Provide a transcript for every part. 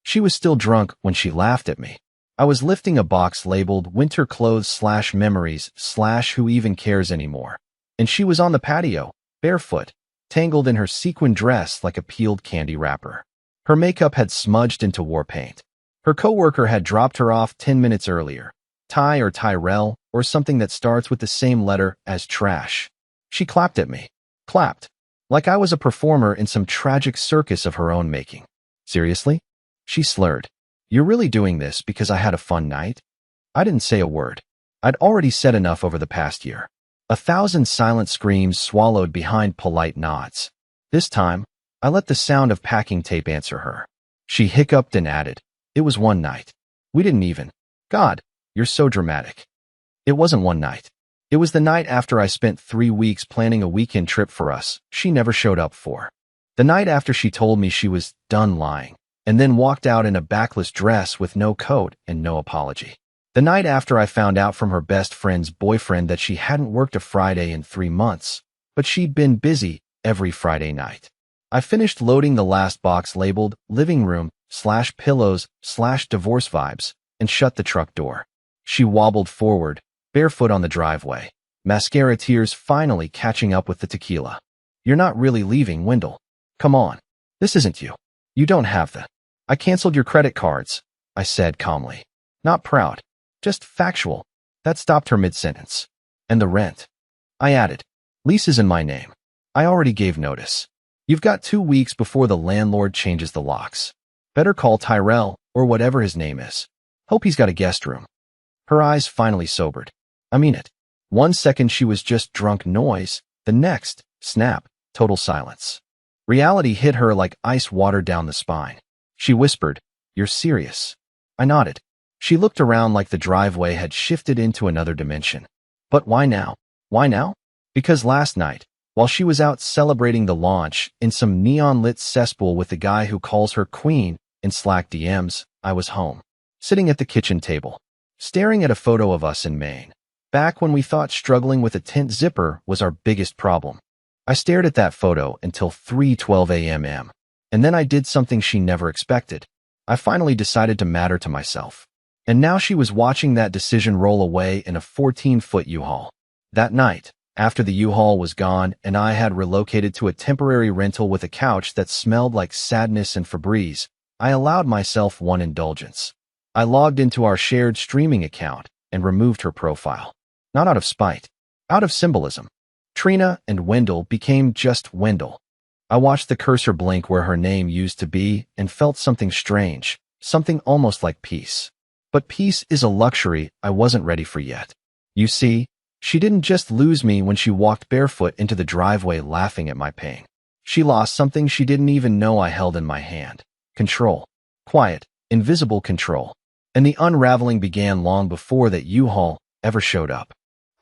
She was still drunk when she laughed at me. I was lifting a box labeled winter clothes / memories / who even cares anymore. And she was on the patio, barefoot, tangled in her sequin dress like a peeled candy wrapper. Her makeup had smudged into war paint. Her coworker had dropped her off 10 minutes earlier. Ty or Tyrell or something that starts with the same letter as trash. She clapped at me. Clapped. Like I was a performer in some tragic circus of her own making. Seriously? She slurred. You're really doing this because I had a fun night? I didn't say a word. I'd already said enough over the past year. 1,000 silent screams swallowed behind polite nods. This time, I let the sound of packing tape answer her. She hiccuped and added, it was one night. We didn't even. God, you're so dramatic. It wasn't one night. It was the night after I spent 3 weeks planning a weekend trip for us she never showed up for. The night after she told me she was done lying, and then walked out in a backless dress with no coat and no apology. The night after I found out from her best friend's boyfriend that she hadn't worked a Friday in 3 months, but she'd been busy every Friday night. I finished loading the last box labeled living room / pillows / divorce vibes and shut the truck door. She wobbled forward, barefoot on the driveway, mascara tears finally catching up with the tequila. You're not really leaving, Wendell. Come on. This isn't you. You don't have the. I canceled your credit cards, I said calmly. Not proud. Just factual. That stopped her mid-sentence. And the rent. I added. Lease is in my name. I already gave notice. You've got 2 weeks before the landlord changes the locks. Better call Tyrell, or whatever his name is. Hope he's got a guest room. Her eyes finally sobered. I mean it. 1 second she was just drunk noise, the next, snap, total silence. Reality hit her like ice water down the spine. She whispered, You're serious? I nodded. She looked around like the driveway had shifted into another dimension. But why now? Why now? Because last night, while she was out celebrating the launch in some neon-lit cesspool with the guy who calls her queen in Slack DMs, I was home, sitting at the kitchen table, staring at a photo of us in Maine, back when we thought struggling with a tent zipper was our biggest problem. I stared at that photo until 3:12 a.m. And then I did something she never expected. I finally decided to matter to myself. And now she was watching that decision roll away in a 14-foot U-Haul. That night, after the U-Haul was gone and I had relocated to a temporary rental with a couch that smelled like sadness and Febreze, I allowed myself one indulgence. I logged into our shared streaming account and removed her profile. Not out of spite, out of symbolism. Trina and Wendell became just Wendell. I watched the cursor blink where her name used to be and felt something strange, something almost like peace. But peace is a luxury I wasn't ready for yet. You see, she didn't just lose me when she walked barefoot into the driveway laughing at my pain. She lost something she didn't even know I held in my hand. Control. Quiet, invisible control. And the unraveling began long before that U-Haul ever showed up.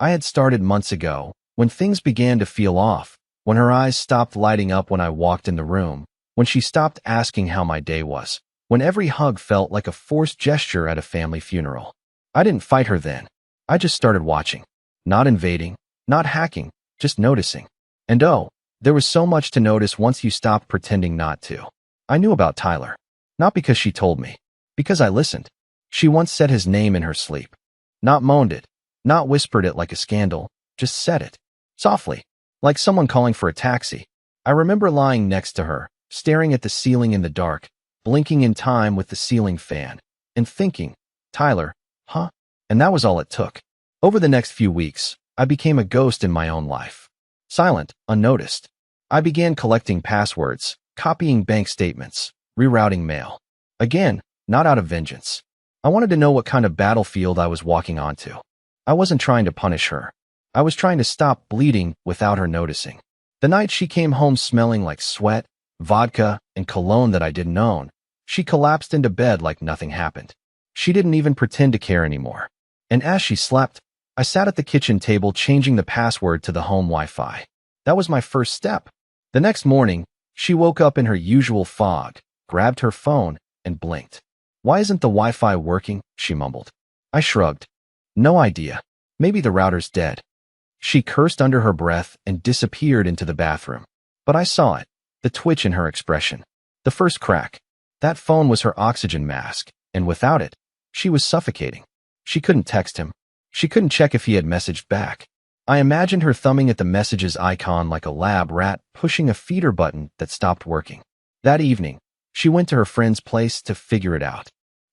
I had started months ago, when things began to feel off, when her eyes stopped lighting up when I walked in the room, when she stopped asking how my day was, when every hug felt like a forced gesture at a family funeral. I didn't fight her then. I just started watching. Not invading, not hacking, just noticing. And oh, there was so much to notice once you stopped pretending not to. I knew about Tyler. Not because she told me. Because I listened. She once said his name in her sleep. Not moaned it. Not whispered it like a scandal. Just said it. Softly. Like someone calling for a taxi. I remember lying next to her, staring at the ceiling in the dark, blinking in time with the ceiling fan, and thinking, Tyler, huh? And that was all it took. Over the next few weeks, I became a ghost in my own life. Silent, unnoticed. I began collecting passwords, copying bank statements, rerouting mail. Again, not out of vengeance. I wanted to know what kind of battlefield I was walking onto. I wasn't trying to punish her. I was trying to stop bleeding without her noticing. The night she came home smelling like sweat, vodka, and cologne that I didn't own, she collapsed into bed like nothing happened. She didn't even pretend to care anymore. And as she slept, I sat at the kitchen table changing the password to the home Wi-Fi. That was my first step. The next morning, she woke up in her usual fog, grabbed her phone, and blinked. Why isn't the Wi-Fi working? She mumbled. I shrugged. No idea. Maybe the router's dead. She cursed under her breath and disappeared into the bathroom. But I saw it, the twitch in her expression. The first crack. That phone was her oxygen mask, and without it, she was suffocating. She couldn't text him. She couldn't check if he had messaged back. I imagined her thumbing at the messages icon like a lab rat pushing a feeder button that stopped working. That evening, she went to her friend's place to figure it out.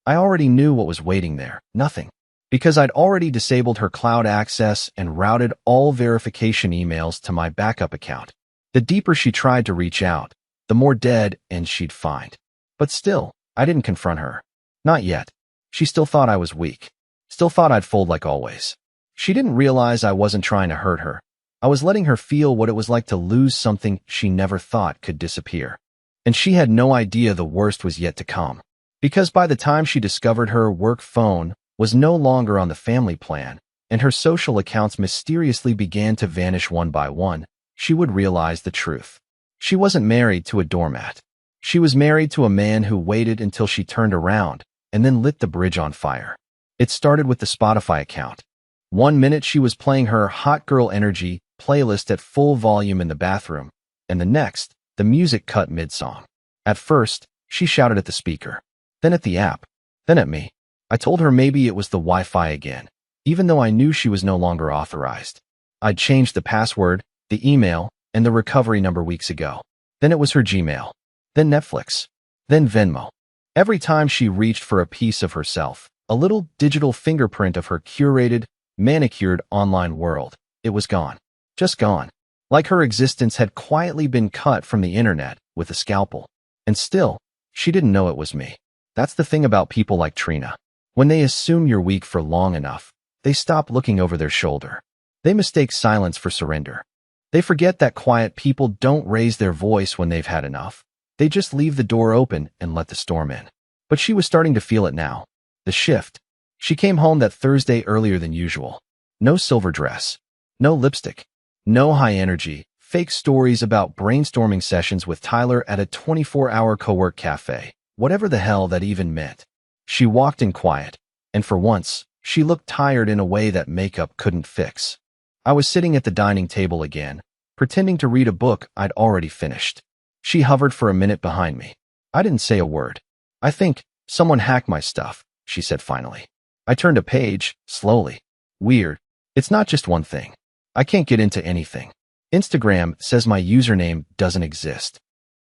I already knew what was waiting there, nothing. Because I'd already disabled her cloud access and routed all verification emails to my backup account. The deeper she tried to reach out, the more dead end she'd find. But still, I didn't confront her. Not yet. She still thought I was weak. Still thought I'd fold like always. She didn't realize I wasn't trying to hurt her. I was letting her feel what it was like to lose something she never thought could disappear. And she had no idea the worst was yet to come. Because by the time she discovered her work phone was no longer on the family plan, and her social accounts mysteriously began to vanish one by one, she would realize the truth. She wasn't married to a doormat. She was married to a man who waited until she turned around and then lit the bridge on fire. It started with the Spotify account. 1 minute she was playing her Hot Girl Energy playlist at full volume in the bathroom, and the next, the music cut mid-song. At first, she shouted at the speaker, then at the app, then at me. I told her maybe it was the Wi-Fi again, even though I knew she was no longer authorized. I'd changed the password, the email, and the recovery number weeks ago. Then it was her Gmail, then Netflix, then Venmo. Every time she reached for a piece of herself, a little digital fingerprint of her curated, manicured online world, it was gone. Just gone. Like her existence had quietly been cut from the internet with a scalpel. And still, she didn't know it was me. That's the thing about people like Trina. When they assume you're weak for long enough, they stop looking over their shoulder. They mistake silence for surrender. They forget that quiet people don't raise their voice when they've had enough. They just leave the door open and let the storm in. But she was starting to feel it now. The shift. She came home that Thursday earlier than usual. No silver dress. No lipstick. No high energy, fake stories about brainstorming sessions with Tyler at a 24-hour co-work cafe. Whatever the hell that even meant. She walked in quiet, and for once, she looked tired in a way that makeup couldn't fix. I was sitting at the dining table again, pretending to read a book I'd already finished. She hovered for a minute behind me. I didn't say a word. I think someone hacked my stuff, she said finally. I turned a page, slowly. Weird. It's not just one thing. I can't get into anything. Instagram says my username doesn't exist.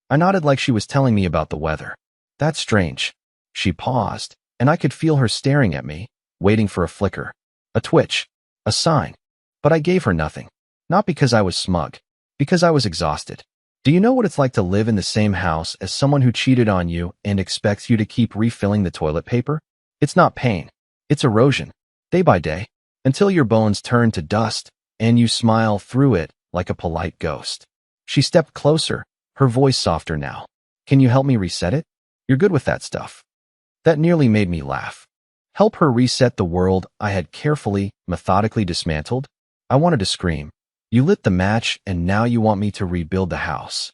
I nodded like she was telling me about the weather. That's strange. She paused, and I could feel her staring at me, waiting for a flicker, a twitch, a sign. But I gave her nothing. Not because I was smug, because I was exhausted. Do you know what it's like to live in the same house as someone who cheated on you and expects you to keep refilling the toilet paper? It's not pain. It's erosion, day by day, until your bones turn to dust and you smile through it like a polite ghost. She stepped closer, her voice softer now. Can you help me reset it? You're good with that stuff. That nearly made me laugh. Help her reset the world I had carefully, methodically dismantled? I wanted to scream. You lit the match and now you want me to rebuild the house.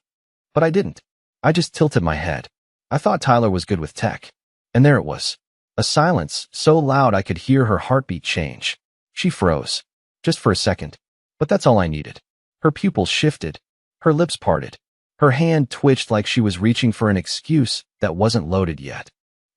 But I didn't. I just tilted my head. I thought Tyler was good with tech. And there it was. A silence so loud I could hear her heartbeat change. She froze. Just for a second. But that's all I needed. Her pupils shifted. Her lips parted. Her hand twitched like she was reaching for an excuse that wasn't loaded yet.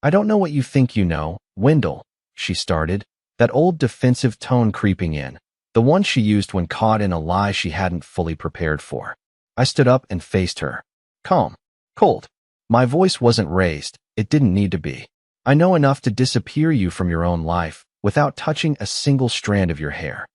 I don't know what you think you know, Wendell, she started, that old defensive tone creeping in, the one she used when caught in a lie she hadn't fully prepared for. I stood up and faced her. Calm. Cold. My voice wasn't raised. It didn't need to be. I know enough to disappear you from your own life without touching a single strand of your hair.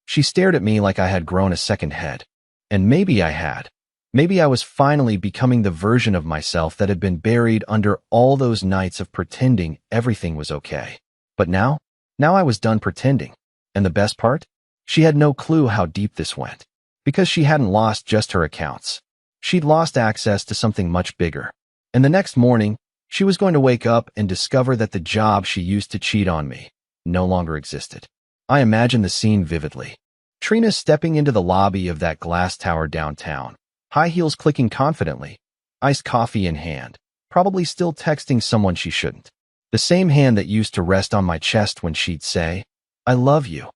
She stared at me like I had grown a second head. And maybe I had. Maybe I was finally becoming the version of myself that had been buried under all those nights of pretending everything was okay. But now I was done pretending. And the best part? She had no clue how deep this went. Because she hadn't lost just her accounts. She'd lost access to something much bigger. And the next morning, she was going to wake up and discover that the job she used to cheat on me no longer existed. I imagined the scene vividly. Trina stepping into the lobby of that glass tower downtown. High heels clicking confidently, iced coffee in hand, probably still texting someone she shouldn't. The same hand that used to rest on my chest when she'd say, I love you,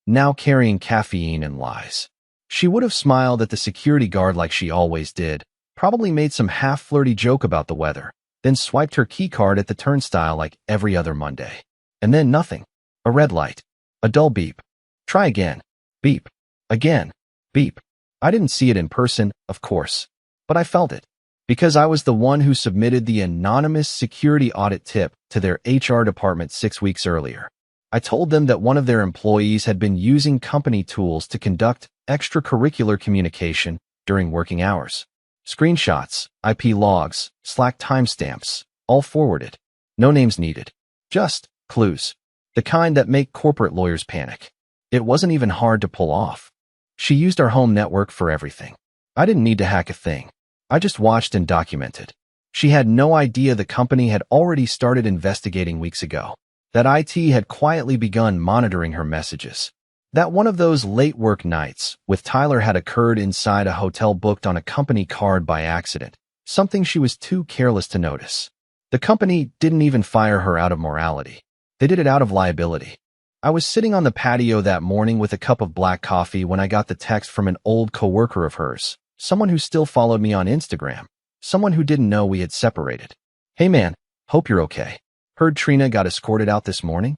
now carrying caffeine and lies. She would have smiled at the security guard like she always did, probably made some half-flirty joke about the weather, then swiped her keycard at the turnstile like every other Monday. And then nothing. A red light. A dull beep. Try again. Beep. Again. Beep. I didn't see it in person, of course, but I felt it. Because I was the one who submitted the anonymous security audit tip to their HR department 6 weeks earlier. I told them that one of their employees had been using company tools to conduct extracurricular communication during working hours. Screenshots, IP logs, Slack timestamps, all forwarded. No names needed. Just clues. The kind that make corporate lawyers panic. It wasn't even hard to pull off. She used our home network for everything. I didn't need to hack a thing. I just watched and documented. She had no idea the company had already started investigating weeks ago. That IT had quietly begun monitoring her messages. That one of those late work nights with Tyler had occurred inside a hotel booked on a company card by accident, something she was too careless to notice. The company didn't even fire her out of morality. They did it out of liability. I was sitting on the patio that morning with a cup of black coffee when I got the text from an old coworker of hers, someone who still followed me on Instagram, someone who didn't know we had separated. "Hey man, hope you're okay. Heard Trina got escorted out this morning?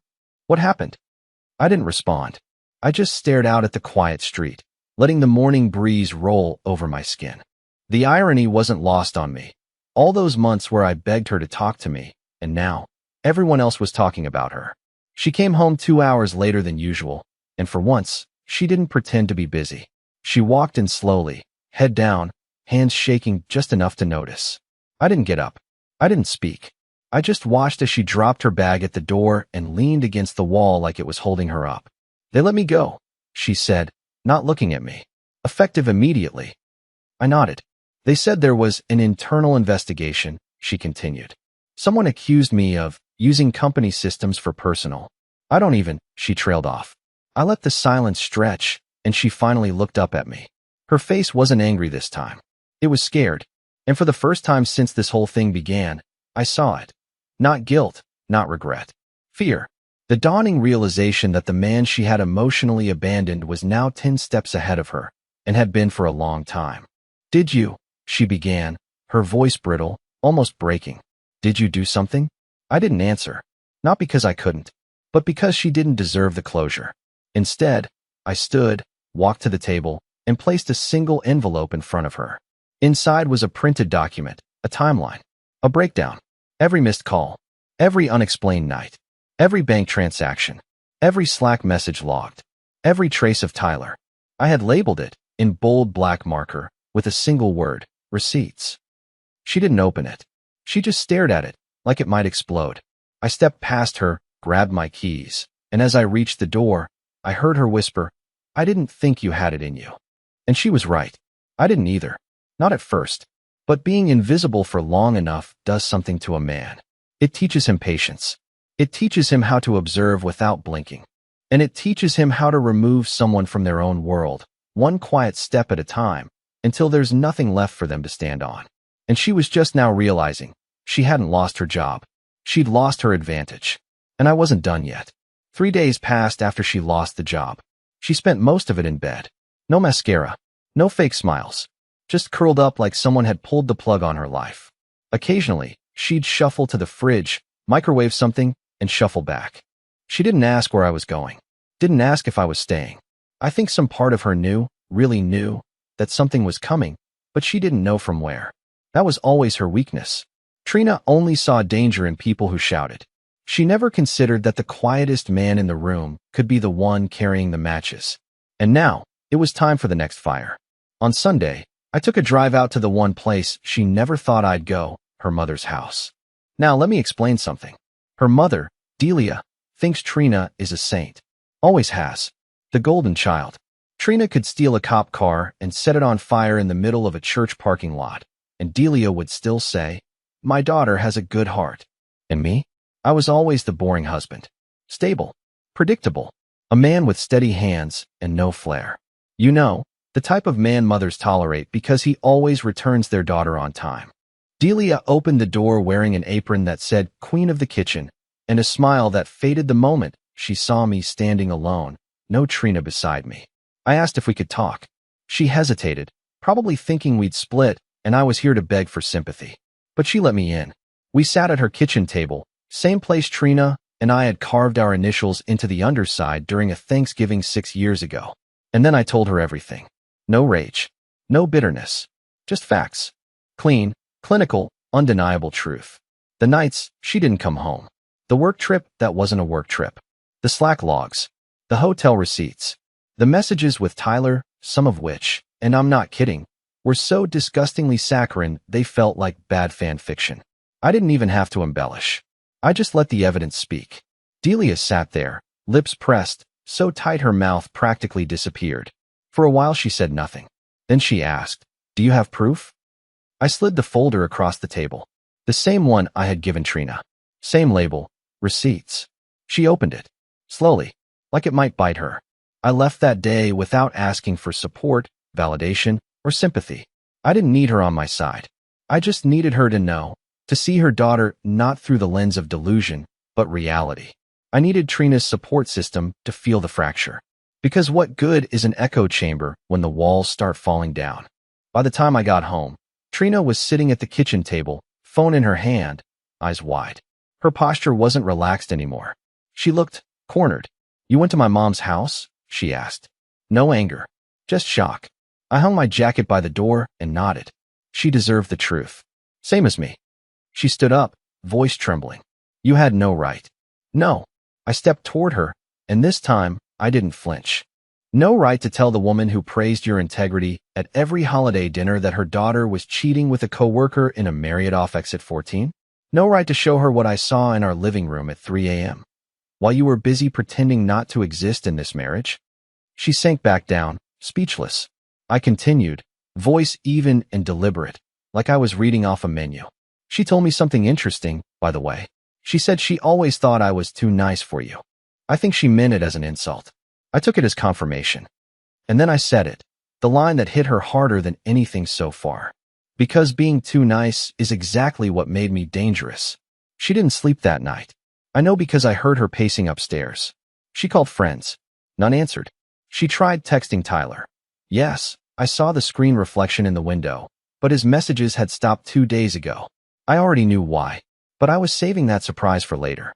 What happened?" I didn't respond. I just stared out at the quiet street, letting the morning breeze roll over my skin. The irony wasn't lost on me. All those months where I begged her to talk to me, and now, everyone else was talking about her. She came home 2 hours later than usual, and for once, she didn't pretend to be busy. She walked in slowly, head down, hands shaking just enough to notice. I didn't get up. I didn't speak. I just watched as she dropped her bag at the door and leaned against the wall like it was holding her up. "They let me go," she said, not looking at me. "Effective immediately." I nodded. "They said there was an internal investigation," she continued. "Someone accused me of using company systems for personal." "I don't even," she trailed off. I let the silence stretch, and she finally looked up at me. Her face wasn't angry this time. It was scared, and for the first time since this whole thing began, I saw it. Not guilt, not regret. Fear. The dawning realization that the man she had emotionally abandoned was now 10 steps ahead of her, and had been for a long time. "Did you?" she began, her voice brittle, almost breaking. "Did you do something?" I didn't answer. Not because I couldn't, but because she didn't deserve the closure. Instead, I stood, walked to the table, and placed a single envelope in front of her. Inside was a printed document, a timeline, a breakdown. Every missed call, every unexplained night, every bank transaction, every Slack message logged, every trace of Tyler. I had labeled it, in bold black marker, with a single word, receipts. She didn't open it. She just stared at it, like it might explode. I stepped past her, grabbed my keys, and as I reached the door, I heard her whisper, "I didn't think you had it in you." And she was right. I didn't either. Not at first. But being invisible for long enough does something to a man. It teaches him patience. It teaches him how to observe without blinking. And it teaches him how to remove someone from their own world, one quiet step at a time, until there's nothing left for them to stand on. And she was just now realizing she hadn't lost her job. She'd lost her advantage. And I wasn't done yet. 3 days passed after she lost the job. She spent most of it in bed. No mascara. No fake smiles. Just curled up like someone had pulled the plug on her life. Occasionally, she'd shuffle to the fridge, microwave something, and shuffle back. She didn't ask where I was going. Didn't ask if I was staying. I think some part of her knew, really knew, that something was coming, but she didn't know from where. That was always her weakness. Trina only saw danger in people who shouted. She never considered that the quietest man in the room could be the one carrying the matches. And now, it was time for the next fire. On Sunday, I took a drive out to the one place she never thought I'd go, her mother's house. Now let me explain something. Her mother, Delia, thinks Trina is a saint. Always has. The golden child. Trina could steal a cop car and set it on fire in the middle of a church parking lot, and Delia would still say, "My daughter has a good heart." And me? I was always the boring husband. Stable. Predictable. A man with steady hands and no flair. You know, the type of man mothers tolerate because he always returns their daughter on time. Delia opened the door wearing an apron that said Queen of the Kitchen and a smile that faded the moment she saw me standing alone, no Trina beside me. I asked if we could talk. She hesitated, probably thinking we'd split and I was here to beg for sympathy. But she let me in. We sat at her kitchen table, same place Trina and I had carved our initials into the underside during a Thanksgiving 6 years ago. And then I told her everything. No rage. No bitterness. Just facts. Clean, clinical, undeniable truth. The nights she didn't come home. The work trip that wasn't a work trip. The Slack logs. The hotel receipts. The messages with Tyler, some of which, and I'm not kidding, were so disgustingly saccharine they felt like bad fan fiction. I didn't even have to embellish. I just let the evidence speak. Delia sat there, lips pressed, so tight her mouth practically disappeared. For a while she said nothing. Then she asked, "Do you have proof?" I slid the folder across the table. The same one I had given Trina. Same label, receipts. She opened it. Slowly, like it might bite her. I left that day without asking for support, validation, or sympathy. I didn't need her on my side. I just needed her to know, to see her daughter not through the lens of delusion, but reality. I needed Trina's support system to feel the fracture. Because what good is an echo chamber when the walls start falling down? By the time I got home, Trina was sitting at the kitchen table, phone in her hand, eyes wide. Her posture wasn't relaxed anymore. She looked cornered. "You went to my mom's house?" she asked. No anger, just shock. I hung my jacket by the door and nodded. She deserved the truth. Same as me. She stood up, voice trembling. "You had no right." "No." I stepped toward her, and this time I didn't flinch. "No right to tell the woman who praised your integrity at every holiday dinner that her daughter was cheating with a coworker in a Marriott off exit 14? No right to show her what I saw in our living room at 3 a.m. while you were busy pretending not to exist in this marriage?" She sank back down, speechless. I continued, voice even and deliberate, like I was reading off a menu. "She told me something interesting, by the way. She said she always thought I was too nice for you. I think she meant it as an insult. I took it as confirmation. And then I said it, the line that hit her harder than anything so far. Because being too nice is exactly what made me dangerous. She didn't sleep that night. I know because I heard her pacing upstairs. She called friends. None answered. She tried texting Tyler. Yes, I saw the screen reflection in the window, but his messages had stopped 2 days ago. I already knew why, but I was saving that surprise for later.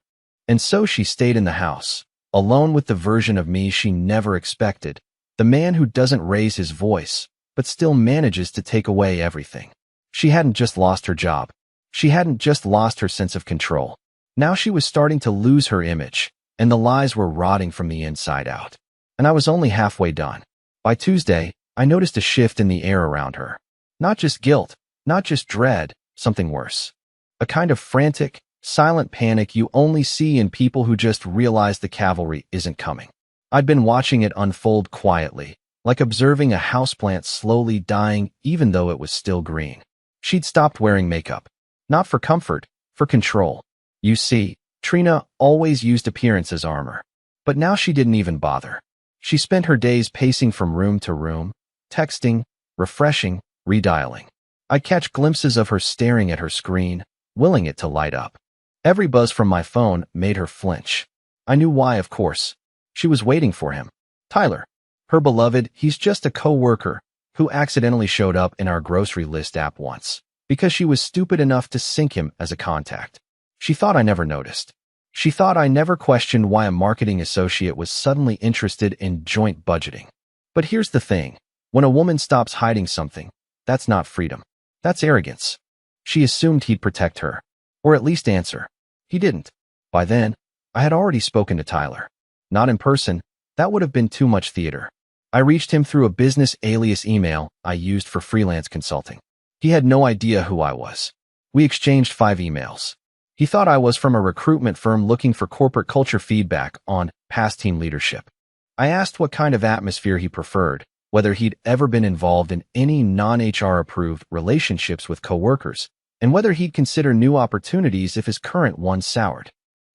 And so she stayed in the house, alone with the version of me she never expected, the man who doesn't raise his voice, but still manages to take away everything. She hadn't just lost her job. She hadn't just lost her sense of control. Now she was starting to lose her image, and the lies were rotting from the inside out. And I was only halfway done. By Tuesday, I noticed a shift in the air around her. Not just guilt, not just dread, something worse. A kind of frantic, silent panic you only see in people who just realize the cavalry isn't coming. I'd been watching it unfold quietly, like observing a houseplant slowly dying even though it was still green. She'd stopped wearing makeup. Not for comfort, for control. You see, Trina always used appearance as armor. But now she didn't even bother. She spent her days pacing from room to room, texting, refreshing, redialing. I'd catch glimpses of her staring at her screen, willing it to light up. Every buzz from my phone made her flinch. I knew why, of course. She was waiting for him. Tyler. Her beloved, he's just a coworker who accidentally showed up in our grocery list app once because she was stupid enough to sync him as a contact. She thought I never noticed. She thought I never questioned why a marketing associate was suddenly interested in joint budgeting. But here's the thing. When a woman stops hiding something, that's not freedom. That's arrogance. She assumed he'd protect her, or at least answer. He didn't. By then, I had already spoken to Tyler. Not in person. That would have been too much theater. I reached him through a business alias email I used for freelance consulting. He had no idea who I was. We exchanged 5 emails. He thought I was from a recruitment firm looking for corporate culture feedback on past team leadership. I asked what kind of atmosphere he preferred, whether he'd ever been involved in any non-HR approved relationships with coworkers, and whether he'd consider new opportunities if his current one soured.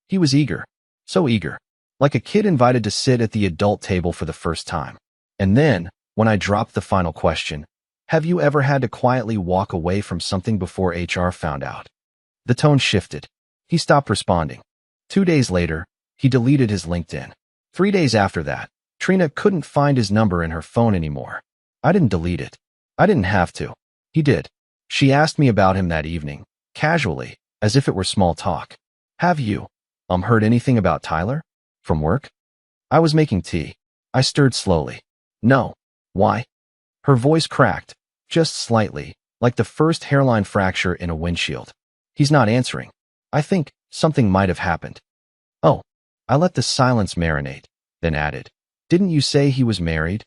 He was eager. So eager. Like a kid invited to sit at the adult table for the first time. And then, when I dropped the final question, have you ever had to quietly walk away from something before HR found out? The tone shifted. He stopped responding. 2 days later, he deleted his LinkedIn. 3 days after that, Trina couldn't find his number in her phone anymore. I didn't delete it. I didn't have to. He did. She asked me about him that evening, casually, as if it were small talk. Have you, heard anything about Tyler? From work? I was making tea. I stirred slowly. No. Why? Her voice cracked, just slightly, like the first hairline fracture in a windshield. He's not answering. I think something might have happened. Oh. I let the silence marinate, then added, didn't you say he was married?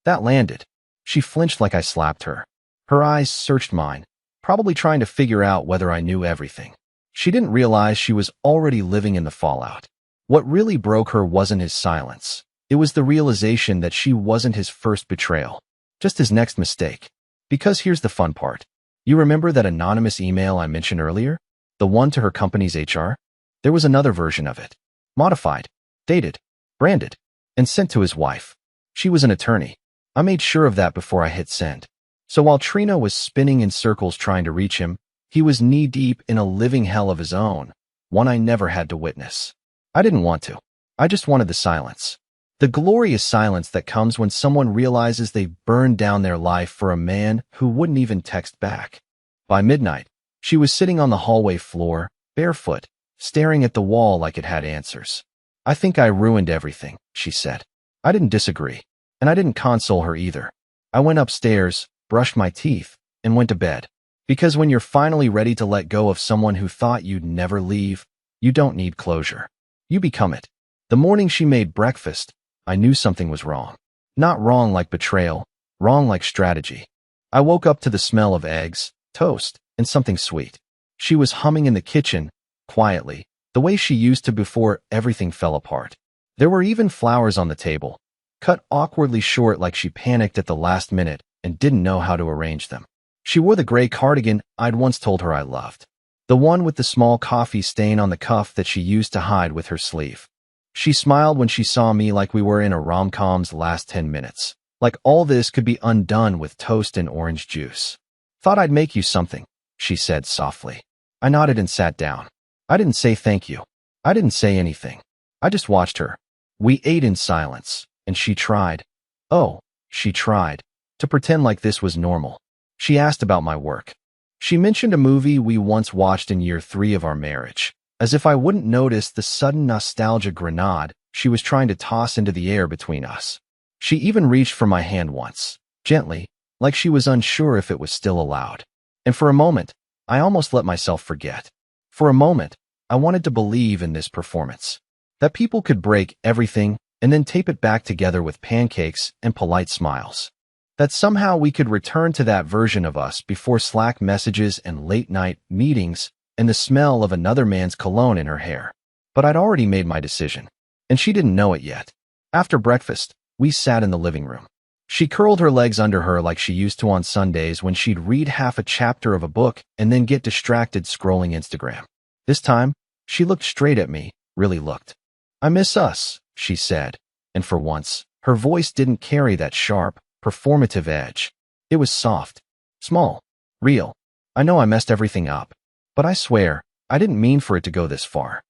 That landed. She flinched like I slapped her. Her eyes searched mine, probably trying to figure out whether I knew everything. She didn't realize she was already living in the fallout. What really broke her wasn't his silence. It was the realization that she wasn't his first betrayal, just his next mistake. Because here's the fun part. You remember that anonymous email I mentioned earlier? The one to her company's HR? There was another version of it. Modified, dated, branded, and sent to his wife. She was an attorney. I made sure of that before I hit send. So while Trina was spinning in circles trying to reach him, he was knee-deep in a living hell of his own, one I never had to witness. I didn't want to. I just wanted the silence. The glorious silence that comes when someone realizes they've burned down their life for a man who wouldn't even text back. By midnight, she was sitting on the hallway floor, barefoot, staring at the wall like it had answers. I think I ruined everything, she said. I didn't disagree, and I didn't console her either. I went upstairs, brushed my teeth, and went to bed. Because when you're finally ready to let go of someone who thought you'd never leave, you don't need closure. You become it. The morning she made breakfast, I knew something was wrong. Not wrong like betrayal, wrong like strategy. I woke up to the smell of eggs, toast, and something sweet. She was humming in the kitchen, quietly, the way she used to before everything fell apart. There were even flowers on the table, cut awkwardly short like she panicked at the last minute and didn't know how to arrange them. She wore the gray cardigan I'd once told her I loved. The one with the small coffee stain on the cuff that she used to hide with her sleeve. She smiled when she saw me like we were in a rom-com's last 10 minutes. Like all this could be undone with toast and orange juice. Thought I'd make you something, she said softly. I nodded and sat down. I didn't say thank you. I didn't say anything. I just watched her. We ate in silence, and she tried. Oh, she tried. To pretend like this was normal. She asked about my work. She mentioned a movie we once watched in year 3 of our marriage, as if I wouldn't notice the sudden nostalgia grenade she was trying to toss into the air between us. She even reached for my hand once, gently, like she was unsure if it was still allowed. And for a moment, I almost let myself forget. For a moment, I wanted to believe in this performance. That people could break everything and then tape it back together with pancakes and polite smiles. That somehow we could return to that version of us before Slack messages and late-night meetings and the smell of another man's cologne in her hair. But I'd already made my decision, and she didn't know it yet. After breakfast, we sat in the living room. She curled her legs under her like she used to on Sundays when she'd read half a chapter of a book and then get distracted scrolling Instagram. This time, she looked straight at me, really looked. I miss us, she said, and for once, her voice didn't carry that sharp, performative edge. It was soft, small, real. I know I messed everything up, but I swear, I didn't mean for it to go this far.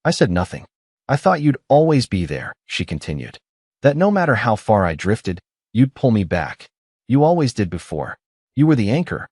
I said nothing. I thought you'd always be there, she continued. That no matter how far I drifted, you'd pull me back. You always did before. You were the anchor.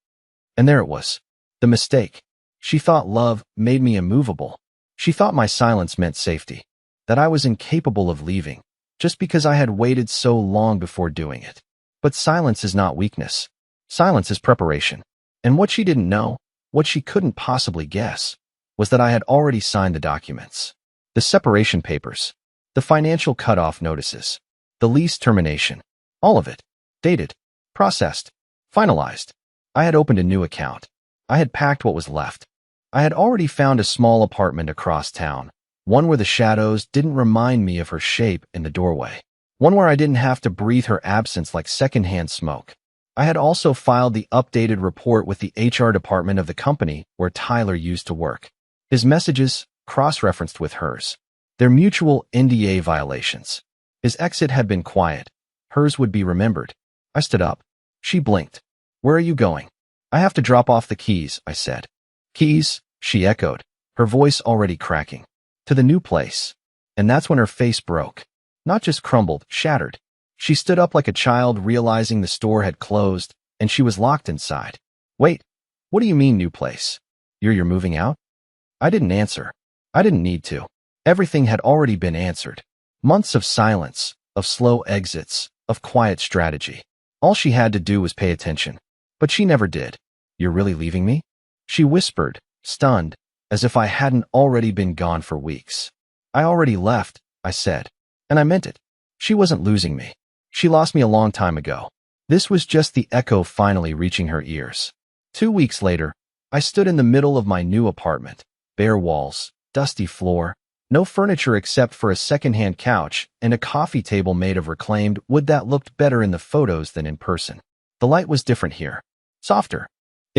And there it was. The mistake. She thought love made me immovable. She thought my silence meant safety. That I was incapable of leaving, just because I had waited so long before doing it. But silence is not weakness. Silence is preparation. And what she didn't know, what she couldn't possibly guess, was that I had already signed the documents. The separation papers, the financial cutoff notices, the lease termination, all of it, dated, processed, finalized. I had opened a new account. I had packed what was left. I had already found a small apartment across town, one where the shadows didn't remind me of her shape in the doorway. One where I didn't have to breathe her absence like secondhand smoke. I had also filed the updated report with the HR department of the company where Tyler used to work. His messages cross-referenced with hers. Their mutual NDA violations. His exit had been quiet. Hers would be remembered. I stood up. She blinked. Where are you going? I have to drop off the keys, I said. Keys, she echoed, her voice already cracking. To the new place. And that's when her face broke. Not just crumbled, shattered. She stood up like a child realizing the store had closed, and she was locked inside. Wait, what do you mean new place? You're moving out? I didn't answer. I didn't need to. Everything had already been answered. Months of silence, of slow exits, of quiet strategy. All she had to do was pay attention. But she never did. "You're really leaving me?" She whispered, stunned, as if I hadn't already been gone for weeks. "I already left," I said. And I meant it. She wasn't losing me. She lost me a long time ago. This was just the echo finally reaching her ears. 2 weeks later, I stood in the middle of my new apartment. Bare walls, dusty floor, no furniture except for a second-hand couch and a coffee table made of reclaimed wood that looked better in the photos than in person. The light was different here. Softer.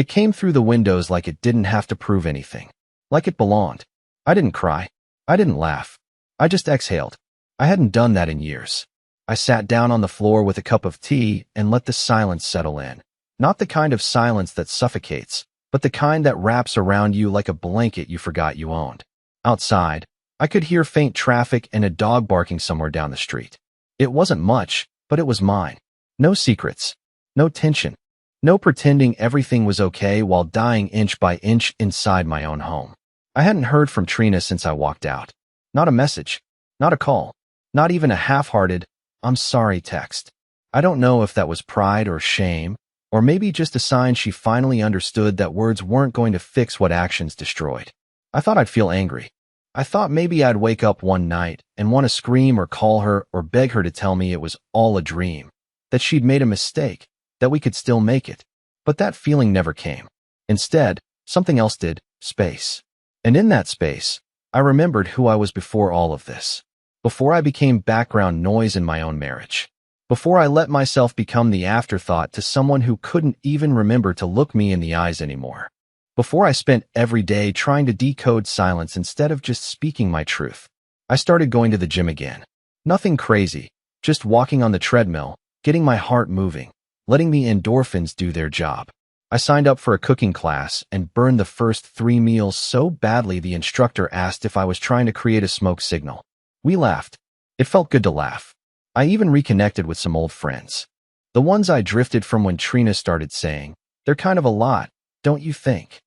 It came through the windows like it didn't have to prove anything. Like it belonged. I didn't cry. I didn't laugh. I just exhaled. I hadn't done that in years. I sat down on the floor with a cup of tea and let the silence settle in. Not the kind of silence that suffocates, but the kind that wraps around you like a blanket you forgot you owned. Outside, I could hear faint traffic and a dog barking somewhere down the street. It wasn't much, but it was mine. No secrets. No tension. No pretending everything was okay while dying inch by inch inside my own home. I hadn't heard from Trina since I walked out. Not a message. Not a call. Not even a half-hearted, "I'm sorry" text. I don't know if that was pride or shame, or maybe just a sign she finally understood that words weren't going to fix what actions destroyed. I thought I'd feel angry. I thought maybe I'd wake up one night and want to scream or call her or beg her to tell me it was all a dream, that she'd made a mistake, that we could still make it. But that feeling never came. Instead, something else did, space. And in that space, I remembered who I was before all of this. Before I became background noise in my own marriage. Before I let myself become the afterthought to someone who couldn't even remember to look me in the eyes anymore. Before I spent every day trying to decode silence instead of just speaking my truth. I started going to the gym again. Nothing crazy, just walking on the treadmill, getting my heart moving, letting the endorphins do their job. I signed up for a cooking class and burned the first 3 meals so badly the instructor asked if I was trying to create a smoke signal. We laughed. It felt good to laugh. I even reconnected with some old friends. The ones I drifted from when Trina started saying, "They're kind of a lot, don't you think?"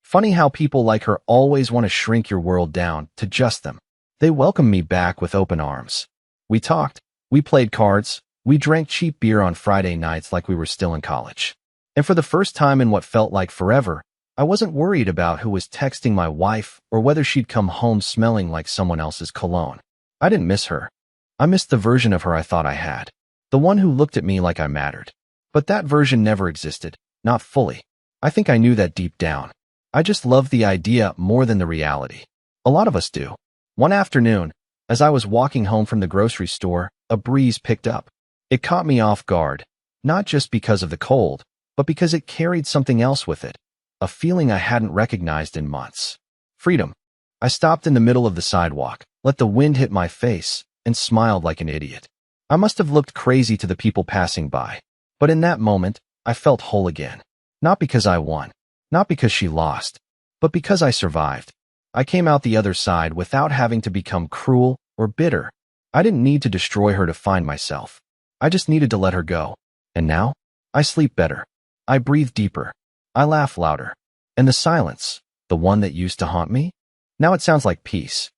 Funny how people like her always want to shrink your world down to just them. They welcomed me back with open arms. We talked. We played cards. We drank cheap beer on Friday nights like we were still in college. And for the first time in what felt like forever, I wasn't worried about who was texting my wife or whether she'd come home smelling like someone else's cologne. I didn't miss her. I missed the version of her I thought I had. The one who looked at me like I mattered. But that version never existed. Not fully. I think I knew that deep down. I just loved the idea more than the reality. A lot of us do. One afternoon, as I was walking home from the grocery store, a breeze picked up. It caught me off guard, not just because of the cold, but because it carried something else with it, a feeling I hadn't recognized in months. Freedom. I stopped in the middle of the sidewalk, let the wind hit my face, and smiled like an idiot. I must have looked crazy to the people passing by, but in that moment, I felt whole again. Not because I won, not because she lost, but because I survived. I came out the other side without having to become cruel or bitter. I didn't need to destroy her to find myself. I just needed to let her go. And now, I sleep better. I breathe deeper. I laugh louder. And the silence, the one that used to haunt me, now it sounds like peace.